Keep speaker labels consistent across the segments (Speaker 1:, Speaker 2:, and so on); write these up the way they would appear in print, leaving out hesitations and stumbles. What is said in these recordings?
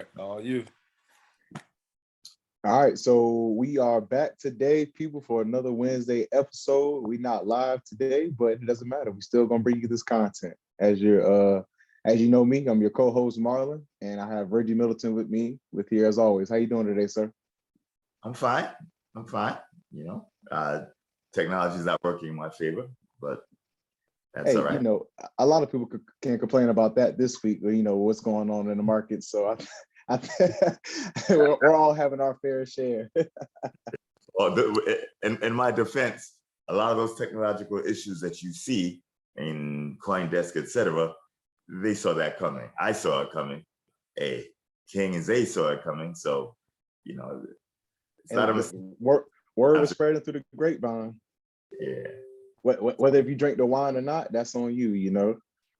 Speaker 1: right, all you.
Speaker 2: All right, so we are back today, people, for another Wednesday episode. We're not live today, but it doesn't matter. We're still gonna bring you this content. As you know me, I'm your co-host Marlon, and I have Reggie Middleton with me, here as always. How you doing today, sir?
Speaker 3: I'm fine. You know, technology is not working in my favor, but that's all right.
Speaker 2: You know, a lot of people can't complain about that this week. You know what's going on in the market, so we're all having our fair share.
Speaker 3: Well, in my defense, a lot of those technological issues that you see in CoinDesk, etc., they saw that coming. I saw it coming. Hey, King and Zay saw it coming. So, you know, it's not a mistake.
Speaker 2: Word was spreading through the grapevine.
Speaker 3: Yeah.
Speaker 2: Whether if you drink the wine or not, that's on you, you know?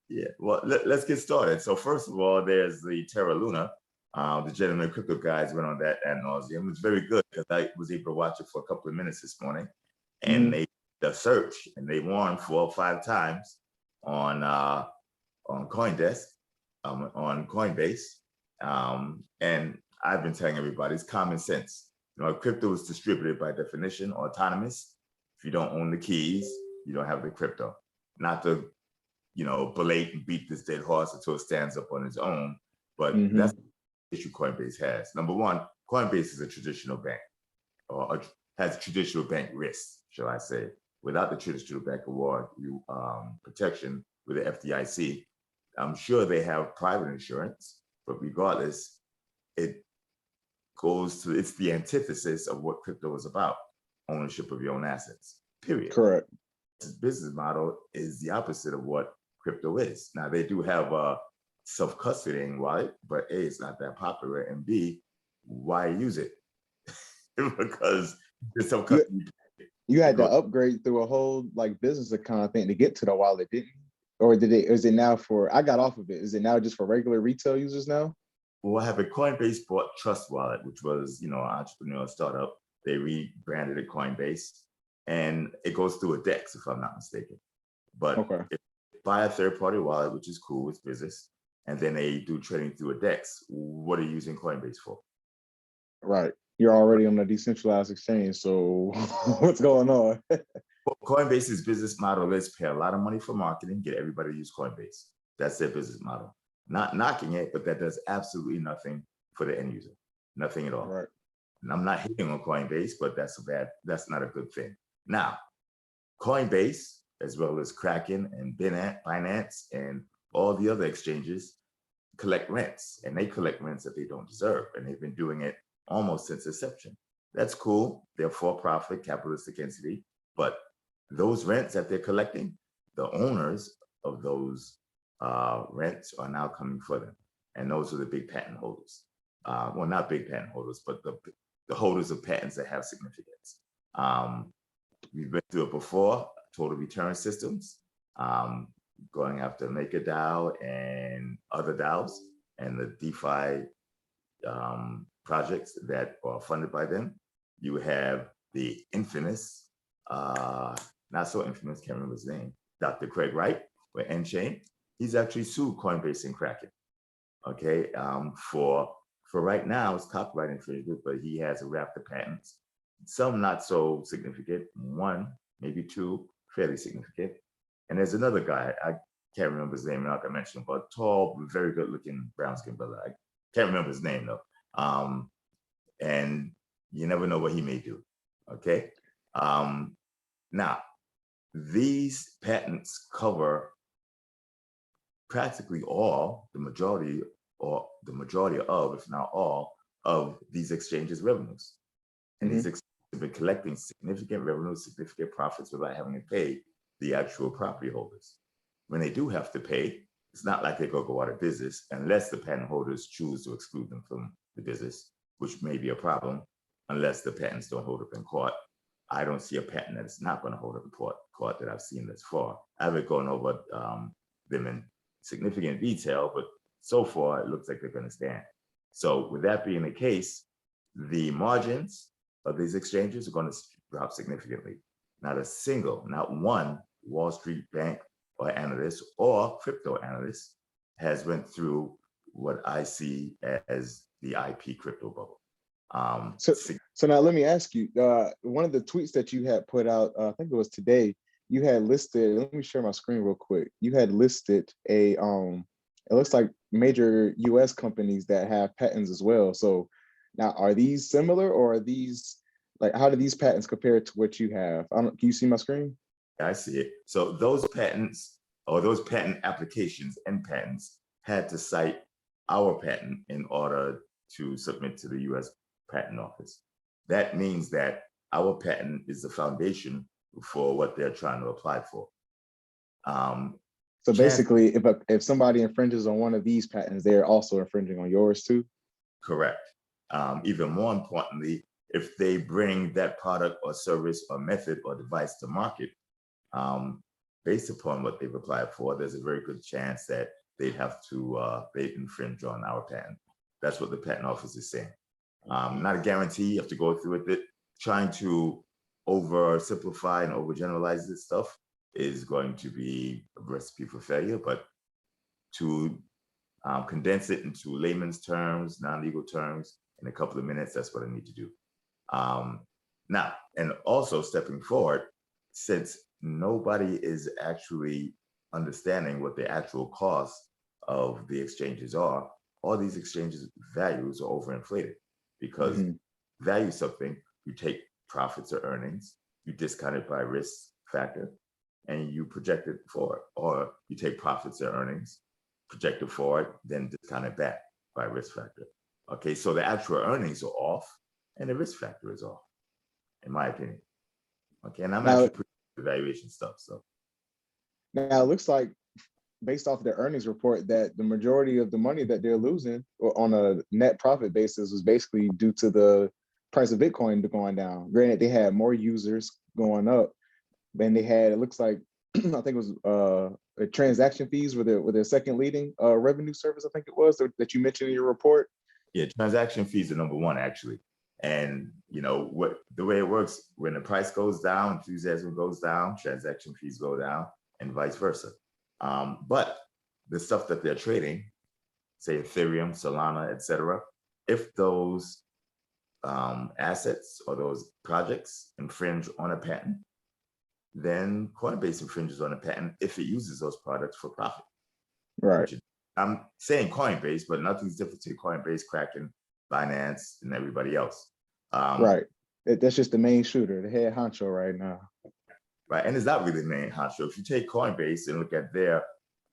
Speaker 3: Yeah. Well, let's get started. So first of all, there's the Terra Luna. The Gentleman Crypto guys went on that ad nauseum. It was very good because I was able to watch it for a couple of minutes this morning. And they did a search and they won 4 or 5 times on CoinDesk, on Coinbase. And I've been telling everybody it's common sense. You know, crypto is distributed by definition, autonomous. If you don't own the keys, you don't have the crypto. Not to, you know, belate and beat this dead horse until it stands up on its own, but that's the issue Coinbase has. Number one, Coinbase is a traditional bank, or has traditional bank risk, shall I say. Without the traditional bank award protection with the FDIC, I'm sure they have private insurance, but regardless, it's the antithesis of what crypto is about, ownership of your own assets, period.
Speaker 2: Correct.
Speaker 3: This business model is the opposite of what crypto is. Now, they do have a self-custodying wallet, but A, it's not that popular, and B, why use it? Because it's self-custody.
Speaker 2: You had to upgrade through a whole business account thing to get to the wallet, didn't you? Or is it now for, I got off of it. Is it now just for regular retail users now?
Speaker 3: Well, what happened? Coinbase bought Trust Wallet, which was, you know, an entrepreneurial startup. They rebranded it Coinbase, and it goes through a DEX, if I'm not mistaken. But if you buy a third-party wallet, which is cool, it's business, and then they do trading through a DEX, what are you using Coinbase for?
Speaker 2: Right. You're already on a decentralized exchange, so what's going on?
Speaker 3: Well, Coinbase's business model is pay a lot of money for marketing, get everybody to use Coinbase. That's their business model. Not knocking it, but that does absolutely nothing for the end user. Nothing at all.
Speaker 2: Right.
Speaker 3: And I'm not hating on Coinbase, but that's not a good thing. Now, Coinbase, as well as Kraken and Binance and all the other exchanges, collect rents, and they collect rents that they don't deserve. And they've been doing it almost since inception. That's cool. They're for-profit, capitalistic entity, but those rents that they're collecting, the owners of those rents are now coming for them. And those are the big patent holders. Well, not big patent holders, but the holders of patents that have significance. We've been through it before, total return systems, going after MakerDAO and other DAOs and the DeFi projects that are funded by them. You have the infamous, not so infamous, can't remember his name, Dr. Craig Wright with N-Chain. He's actually sued Coinbase and Kraken, okay? For right now, it's copyright infringement, but he has a raft of patents. Some not so significant, 1, maybe 2, fairly significant. And there's another guy, I can't remember his name, I'm not gonna mention him, but tall, very good looking brown skin brother. I can't remember his name though. And you never know what he may do, okay? Now, these patents cover practically all, the majority of, if not all, of these exchanges' revenues. And these exchanges have been collecting significant revenues, significant profits without having to pay the actual property holders. When they do have to pay, it's not like they go out of business unless the patent holders choose to exclude them from the business, which may be a problem unless the patents don't hold up in court. I don't see a patent that is not going to hold up in court that I've seen thus far. I haven't gone over them in significant detail, but so far it looks like they're going to stand. So with that being the case, the margins of these exchanges are going to drop significantly. Not one Wall Street bank or analyst or crypto analyst has went through what I see as the IP crypto bubble.
Speaker 2: So now let me ask you, one of the tweets that you had put out, I think it was today, you had listed, let me share my screen real quick. You had listed it looks like major US companies that have patents as well. So now are these similar, or are these, like, how do these patents compare to what you have? Can you see my screen?
Speaker 3: I see it. So those patents, or those patent applications and patents, had to cite our patent in order to submit to the US Patent Office. That means that our patent is the foundation for what they're trying to apply for.
Speaker 2: So basically, if somebody infringes on one of these patents, they're also infringing on yours too?
Speaker 3: Correct. Even more importantly, if they bring that product or service or method or device to market, based upon what they've applied for, there's a very good chance that they'd have to they infringe on our patent. That's what the Patent Office is saying. Not a guarantee. You have to go through with it. Trying to oversimplify and overgeneralize this stuff is going to be a recipe for failure, but to condense it into layman's terms, non-legal terms, in a couple of minutes, that's what I need to do. Now, and also stepping forward, since nobody is actually understanding what the actual cost of the exchanges are, all these exchanges values are overinflated, because value something, you take profits or earnings, you discount it by risk factor, and you project it forward, or you take profits or earnings, project it forward, then discount it back by risk factor. Okay, so the actual earnings are off and the risk factor is off, in my opinion. Okay, and I'm actually pretty good at valuation stuff. So
Speaker 2: now it looks like, based off of the earnings report, that the majority of the money that they're losing on a net profit basis was basically due to the price of Bitcoin going down. Granted, they had more users going up than they had. It looks like, I think it was transaction fees were their second leading revenue service, I think it was, that you mentioned in your report.
Speaker 3: Yeah, transaction fees are number one, actually. And you know what, the way it works, when the price goes down, enthusiasm goes down, transaction fees go down, and vice versa. But the stuff that they're trading, say Ethereum, Solana, etc., if those assets or those projects infringe on a patent, then Coinbase infringes on a patent if it uses those products for profit.
Speaker 2: Right.
Speaker 3: I'm saying Coinbase, but nothing's different to Coinbase, Kraken, Binance, and everybody else.
Speaker 2: Right. That's just the main shooter, the head honcho right now.
Speaker 3: Right, and it's not really the main honcho. If you take Coinbase and look at their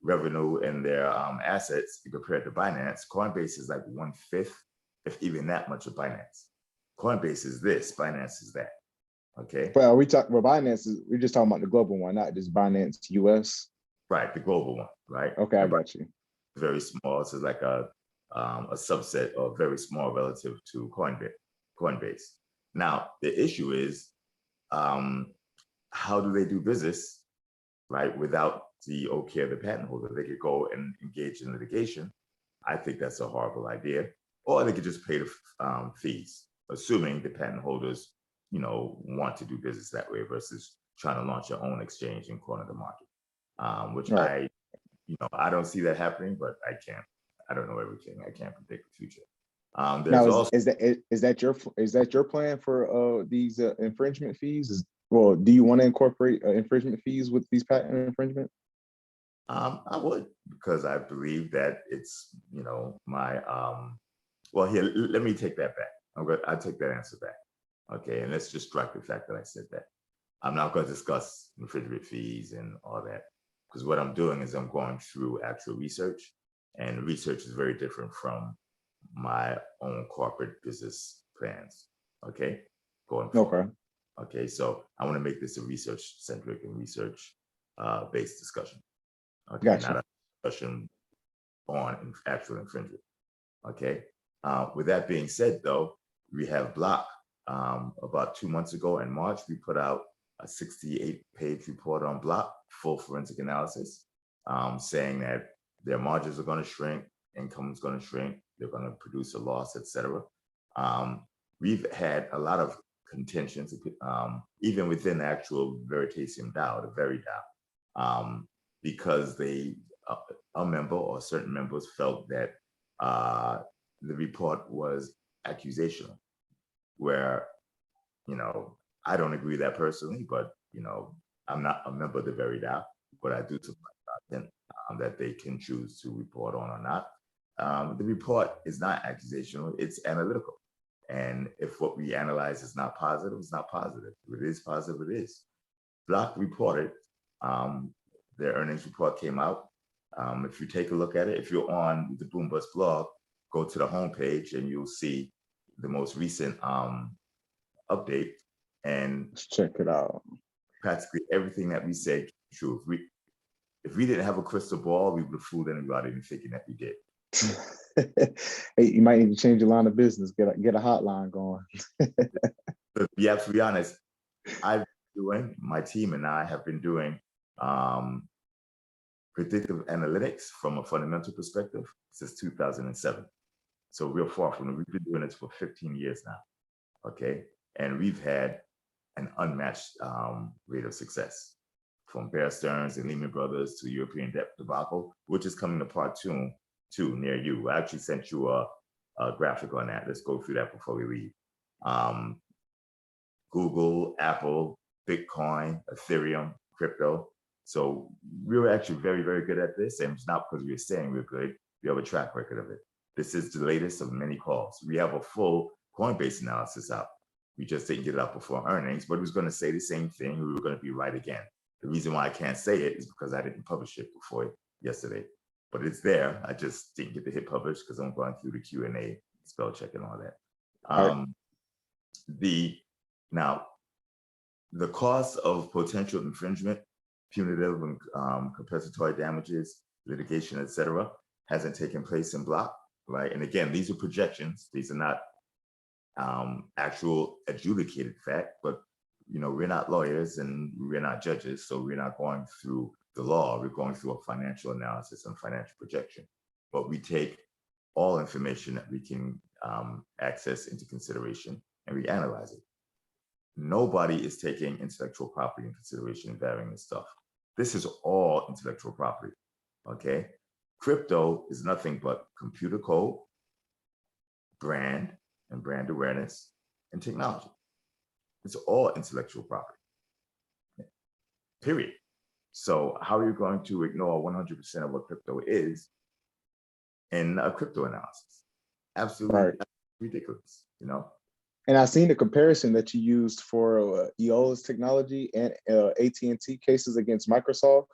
Speaker 3: revenue and their assets compared to Binance, Coinbase is like 1/5, if even that much, of Binance. Coinbase is this, Binance is that. Okay.
Speaker 2: Well, Binance we're just talking about the global one, not just Binance US.
Speaker 3: Right, the global one, right?
Speaker 2: Okay, I got you.
Speaker 3: Very small. So it's like a subset, or very small relative to Coinbase. Now, the issue is, how do they do business, right, without the okay of the patent holder? They could go and engage in litigation. I think that's a horrible idea. Or they could just pay the fees, assuming the patent holders, you know, want to do business that way versus trying to launch your own exchange and corner the market, which right. I don't see that happening, but I don't know everything. I can't predict the future.
Speaker 2: Now, is that your plan for these infringement fees? Well, do you want to incorporate infringement fees with these patent infringement?
Speaker 3: I would, because I believe that it's, my, well, here, let me take that back. I'll take that answer back. Okay, and let's just strike the fact that I said that. I'm not going to discuss infringement fees and all that, because what I'm doing is I'm going through actual research, and research is very different from my own corporate business plans. Okay, going forward. Okay, so I want to make this a research-centric and research-based discussion. Okay,
Speaker 2: gotcha.
Speaker 3: Not a discussion on actual infringement. Okay, with that being said, though, we have Block. About 2 months ago in March, we put out a 68-page report on Block, full forensic analysis, saying that their margins are going to shrink, income is going to shrink, they're going to produce a loss, etc. We've had a lot of contentions, even within the actual Veritasium DAO, the Veri DAO, because a member or certain members felt that the report was accusational, where, I don't agree with that personally, but, I'm not a member of the very DAO, but I do support content that they can choose to report on or not. The report is not accusational, it's analytical. And if what we analyze is not positive, it's not positive. If it is positive, it is. Block reported, their earnings report came out. If you take a look at it, if you're on the Boom Bust blog, go to the homepage and you'll see the most recent update. And
Speaker 2: Let's check it out.
Speaker 3: Practically everything that we said came true. If we didn't have a crystal ball, we would have fooled anybody into thinking that we did.
Speaker 2: Hey, you might need to change your line of business. Get a hotline going.
Speaker 3: To be absolutely honest, my team and I have been doing predictive analytics from a fundamental perspective since 2007. So we're far from it. We've been doing this for 15 years now, okay? And we've had an unmatched rate of success, from Bear Stearns and Lehman Brothers to European debt debacle, which is coming to part two near you. I actually sent you a graphic on that. Let's go through that before we leave. Google, Apple, Bitcoin, Ethereum, crypto. So we were actually very, very good at this. And it's not because we were saying we're good. We have a track record of it. This is the latest of many calls. We have a full Coinbase analysis out. We just didn't get it out before earnings, but it was going to say the same thing. We were going to be right again. The reason why I can't say it is because I didn't publish it before yesterday. But it's there. I just didn't get to hit publish because I'm going through the Q&A, spell check and all that. Now, the cost of potential infringement, punitive and compensatory damages, litigation, etc., hasn't taken place in Block, right? And again, these are projections. These are not actual adjudicated fact, but we're not lawyers and we're not judges, so we're not going through the law. We're going through a financial analysis and financial projection. But we take all information that we can access into consideration and we analyze it. Nobody is taking intellectual property in consideration in valuing this stuff. This is all intellectual property, okay? Crypto is nothing but computer code, brand and brand awareness, and technology. It's all intellectual property, period. So how are you going to ignore 100% of what crypto is in a crypto analysis? Absolutely ridiculous,
Speaker 2: And I've seen the comparison that you used for EOLA's technology and AT&T cases against Microsoft.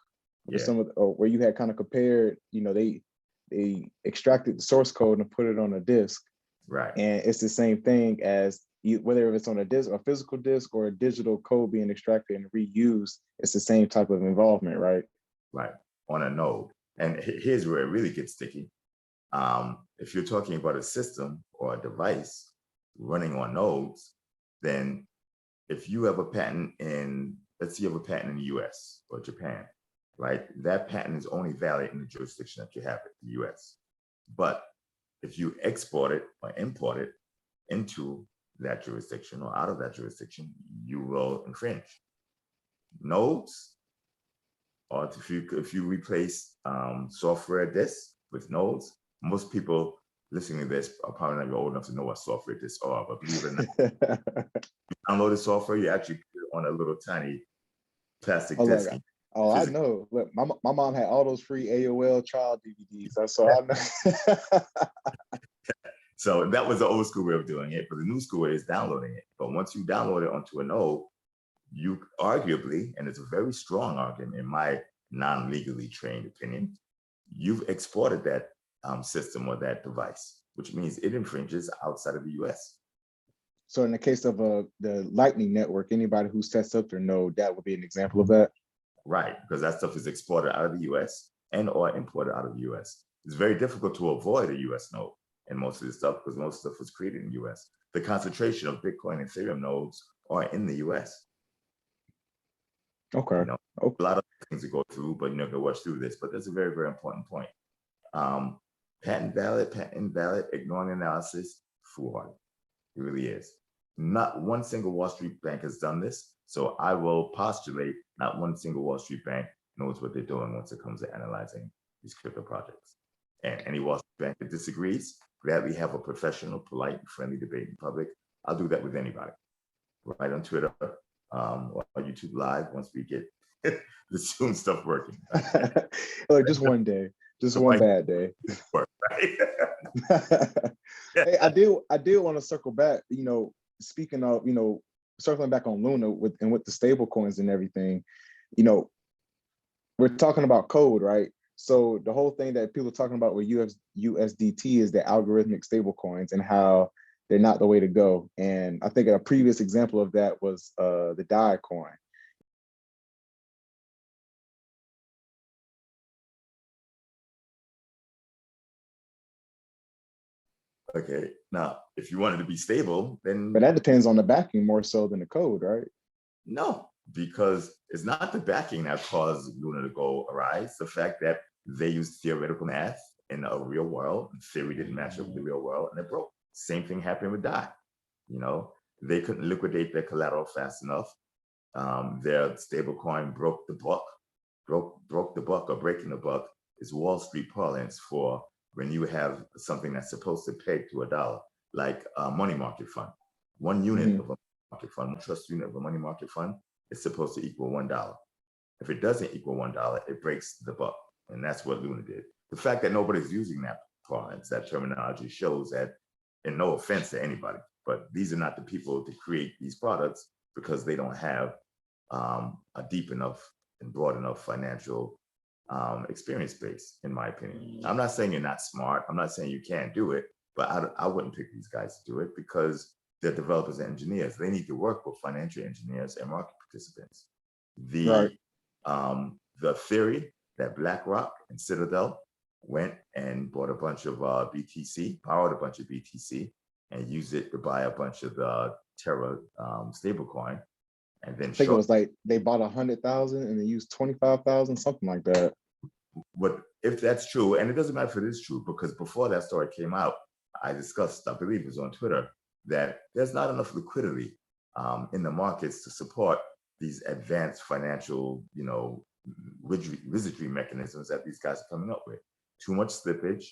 Speaker 2: Yeah. Some of where you had kind of compared, they extracted the source code and put it on a disk.
Speaker 3: Right.
Speaker 2: And it's the same thing as whether it's on a disk, a physical disk, or a digital code being extracted and reused. It's the same type of involvement, right?
Speaker 3: Right. On a node. And here's where it really gets sticky. If you're talking about a system or a device running on nodes, then if you have a patent let's say you have a patent in the US or Japan, right? That patent is only valid in the jurisdiction that you have it, the US. But if you export it or import it into that jurisdiction or out of that jurisdiction, you will infringe. Nodes, or if you replace software disks with nodes, most people listening to this are probably not old enough to know what software disks are, but believe it or not, you download the software, you actually put it on a little tiny plastic disk.
Speaker 2: I know. Look, my mom had all those free AOL child DVDs, so I know.
Speaker 3: So that was the old school way of doing it, but the new school way is downloading it. But once you download it onto a node, you arguably, and it's a very strong argument in my non-legally trained opinion, you've exported that system or that device, which means it infringes outside of the US.
Speaker 2: So in the case of the Lightning Network, anybody who sets up their node, that would be an example of that?
Speaker 3: Right, because that stuff is exported out of the US and or imported out of the US. It's very difficult to avoid a US node in most of this stuff because most stuff was created in the US. The concentration of Bitcoin and Ethereum nodes are in the US.
Speaker 2: Okay.
Speaker 3: A lot of things to go through, but you're not going to rush through this. But that's a very, very important point. Patent valid, patent invalid, ignoring analysis, foolhardy. It really is. Not one single Wall Street bank has done this. So I will postulate not one single Wall Street bank knows what they're doing once it comes to analyzing these crypto projects. And any Wall Street bank that disagrees, gladly have a professional, polite, and friendly debate in public. I'll do that with anybody, right on Twitter, or YouTube Live once we get the Zoom stuff working.
Speaker 2: Look, just one day, just one bad day.
Speaker 3: Work, right?
Speaker 2: Hey, I did want to circle back. Speaking of, circling back on Luna with the stable coins and everything. We're talking about code, right? So the whole thing that people are talking about with USDT is the algorithmic stable coins and how they're not the way to go. And I think a previous example of that was the DAI coin.
Speaker 3: Okay, now if you wanted to be stable, then
Speaker 2: but that depends on the backing more so than the code, right?
Speaker 3: No, because it's not the backing that caused Luna to go awry. It's the fact that they used theoretical math in a real world, and theory didn't match up with the real world, and it broke. Same thing happened with DAI. They couldn't liquidate their collateral fast enough. Their stablecoin broke the buck. Broke the buck, or breaking the buck is Wall Street parlance for when you have something that's supposed to peg to $1, like a money market fund. One unit of a market fund, one trust unit of a money market fund is supposed to equal $1. If it doesn't equal $1, it breaks the buck. And that's what Luna did. The fact that nobody's using that parlance, that terminology, shows that, and no offense to anybody, but these are not the people to create these products because they don't have a deep enough and broad enough financial experience base, in my opinion. I'm not saying you're not smart. I'm not saying you can't do it, but I wouldn't pick these guys to do it because they're developers and engineers. They need to work with financial engineers and market participants. The theory that BlackRock and Citadel went and bought a bunch of BTC, borrowed a bunch of BTC, and used it to buy a bunch of the Terra stablecoin, and then
Speaker 2: I think it was like they bought 100,000 and they used 25,000, something like that.
Speaker 3: But if that's true, and it doesn't matter if it is true, because before that story came out, I discussed, I believe it was on Twitter, that there's not enough liquidity in the markets to support these advanced financial, wizardry mechanisms that these guys are coming up with. Too much slippage,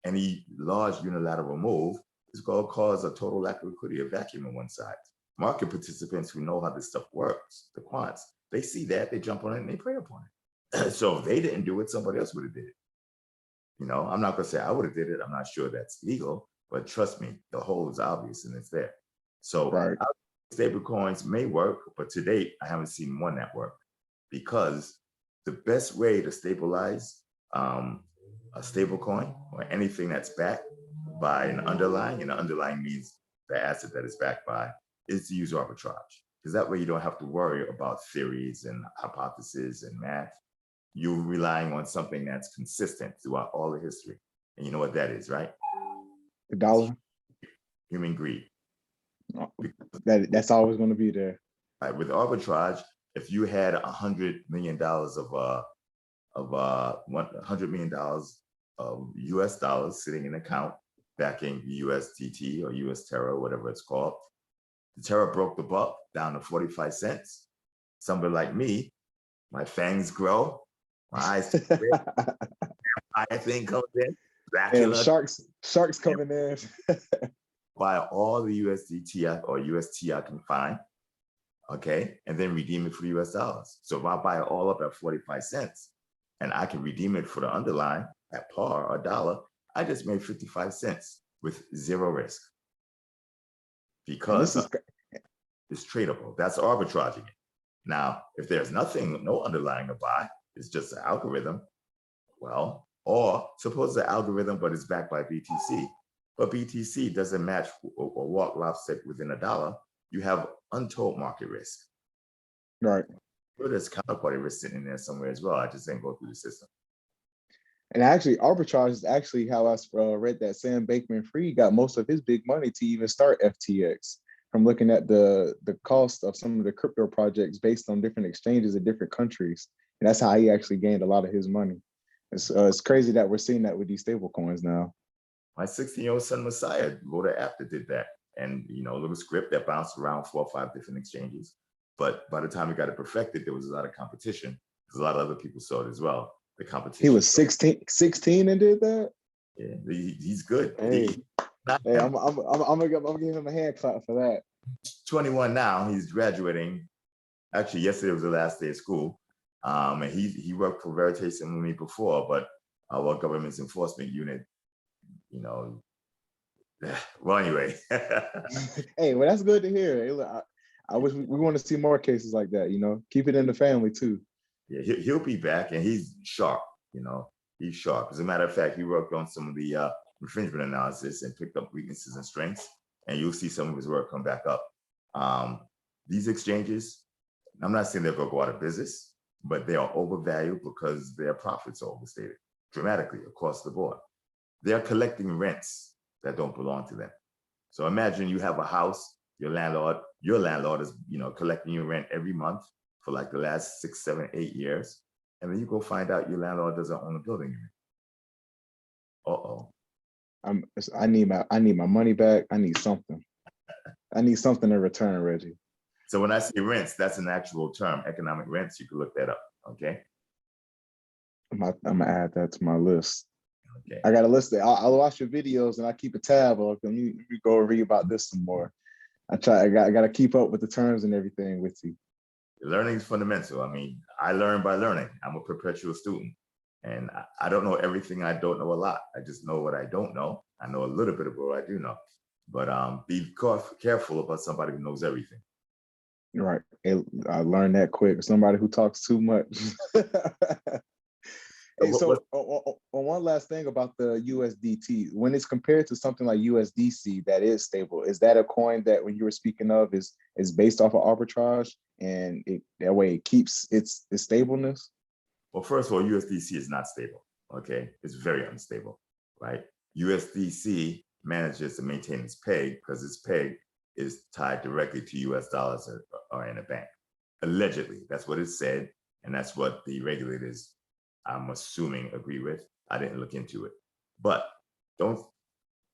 Speaker 3: any large unilateral move is going to cause a total lack of liquidity, a vacuum on one side. Market participants who know how this stuff works, the quants, they see that, they jump on it, and they prey upon it. So if they didn't do it, somebody else would have did it. I'm not going to say I would have did it. I'm not sure that's legal, but trust me, the hole is obvious and it's there. So stable coins may work, but to date, I haven't seen one that worked, because the best way to stabilize a stable coin or anything that's backed by an underlying, and an underlying means the asset that is backed by, is to use arbitrage, because that way you don't have to worry about theories and hypotheses and math. You're relying on something that's consistent throughout all the history. And you know what that is, right?
Speaker 2: The dollar.
Speaker 3: Human greed.
Speaker 2: That's always going to be there.
Speaker 3: Right. With arbitrage, if you had $100 million of $100 million of US dollars sitting in an account backing USDT or US Terra, whatever it's called, the Terra broke the buck down to 45 cents. Somebody like me, my fangs grow, my eyes my thing comes in,
Speaker 2: and sharks coming in.
Speaker 3: Buy all the USDT or UST I can find, okay, and then redeem it for the US dollars. So if I buy it all up at 45 cents and I can redeem it for the underlying at par or dollar, I just made 55 cents with zero risk, because it's tradable. That's arbitraging it. Now, if there's no underlying to buy, it's just an algorithm, well, or suppose the algorithm, but it's backed by BTC, but BTC doesn't match or walk lockstep within $1, you have untold market risk.
Speaker 2: Right.
Speaker 3: But there's counterparty risk sitting in there somewhere as well. I just didn't go through the system.
Speaker 2: And actually, arbitrage is actually how I read that Sam Bankman-Fried got most of his big money to even start FTX, from looking at the cost of some of the crypto projects based on different exchanges in different countries. And that's how he actually gained a lot of his money. It's crazy that we're seeing that with these stable coins now.
Speaker 3: My 16-year-old son Messiah wrote an app that did that. And, a little script that bounced around 4 or 5 different exchanges. But by the time we got it perfected, there was a lot of competition, because a lot of other people saw it as well. The competition.
Speaker 2: He was 16 and did that?
Speaker 3: Yeah, he's good.
Speaker 2: Hey, hey, I'm gonna give him a hand clap for that.
Speaker 3: 21 now. He's graduating. Actually, yesterday was the last day of school. And he worked for Veritas and me before, but our government's enforcement unit, you know. Well, anyway.
Speaker 2: Hey, well, that's good to hear. Hey, look, I wish we want to see more cases like that. Keep it in the family too.
Speaker 3: Yeah, he'll be back, and he's sharp. He's sharp. As a matter of fact, he worked on some of the infringement analysis and picked up weaknesses and strengths, and you'll see some of his work come back up. These exchanges, I'm not saying they're going to go out of business, but they are overvalued because their profits are overstated dramatically across the board. They're collecting rents that don't belong to them. So imagine you have a house, your landlord is, collecting your rent every month for like the last 6, 7, 8 years. And then you go find out your landlord doesn't own the building. Uh-oh.
Speaker 2: I need my money back. I need something. I need something in return, Reggie.
Speaker 3: So when I say rents, that's an actual term, economic rents. You can look that up, okay?
Speaker 2: I'm gonna add that to my list.
Speaker 3: Okay.
Speaker 2: I got a list. I'll watch your videos and I keep a tab of them. You go read about this some more. I got to keep up with the terms and everything with you.
Speaker 3: Learning is fundamental. I mean, I learn by learning. I'm a perpetual student. And I don't know everything. I don't know a lot. I just know what I don't know. I know a little bit of what I do know. But be careful about somebody who knows everything.
Speaker 2: Right. I learned that quick. Somebody who talks too much. Hey, so one last thing about the USDT, when it's compared to something like USDC that is stable, is that a coin that when you were speaking of is based off of arbitrage and that way it keeps its stableness?
Speaker 3: Well, first of all, USDC is not stable. Okay, it's very unstable, right? USDC manages to maintain its peg because its peg is tied directly to US dollars or in a bank. Allegedly, that's what it said, and that's what the regulators, I'm assuming, agree with. I didn't look into it. But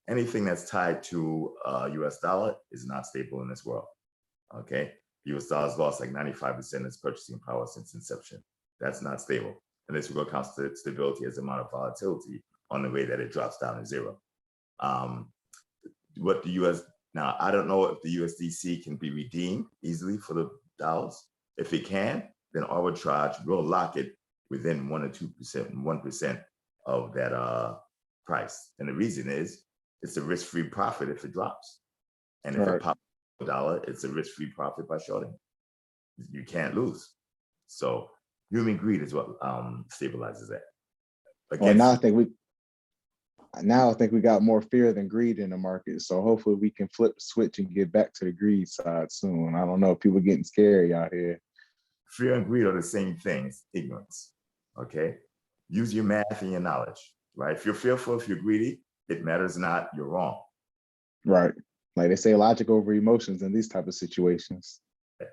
Speaker 3: anything that's tied to US dollar is not stable in this world, okay? US dollar's lost like 95% of its purchasing power since inception. That's not stable. And this will account for stability as amount of volatility on the way that it drops down to zero. Now, I don't know if the USDC can be redeemed easily for the dollars. If it can, then arbitrage will lock it within 1 or 2%, 1% of that price. And the reason is it's a risk-free profit if it drops. And if it pops a dollar, it's a risk-free profit by shorting. You can't lose. So human greed is what stabilizes that.
Speaker 2: Well, now I think we got more fear than greed in the market. So hopefully we can flip the switch and get back to the greed side soon. I don't know, people getting scary out here.
Speaker 3: Fear and greed are the same things, ignorance, okay? Use your math and your knowledge, right? If you're fearful, if you're greedy, it matters not, you're wrong.
Speaker 2: Right. Like they say, logic over emotions in these type of situations.
Speaker 3: Yes.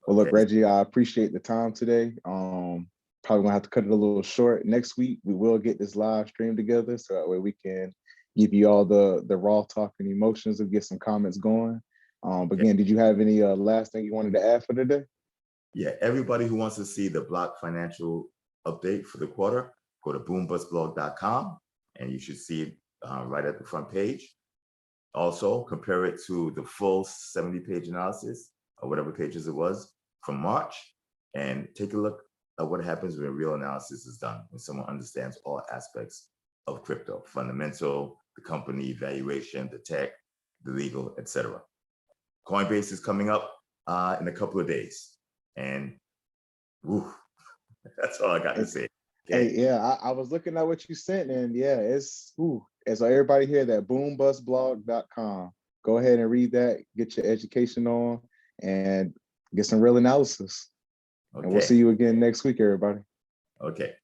Speaker 2: Well, look, Reggie, I appreciate the time today. Probably gonna have to cut it a little short. Next week, we will get this live stream together so that way we can give you all the raw talk and emotions and get some comments going. But again, did you have any last thing you wanted to add for today?
Speaker 3: Yeah, everybody who wants to see the block financial update for the quarter, go to boombustblog.com and you should see it right at the front page. Also, compare it to the full 70-page analysis or whatever pages it was from March, and take a look at what happens when real analysis is done, when someone understands all aspects of crypto, fundamental, the company, valuation, the tech, the legal, etc. Coinbase is coming up in a couple of days. And woo, that's all I got to say. Okay?
Speaker 2: Hey, yeah, I was looking at what you sent, and yeah, it's and so everybody here, that boombustblog.com. Go ahead and read that, get your education on, and get some real analysis. Okay. And we'll see you again next week, everybody.
Speaker 3: Okay.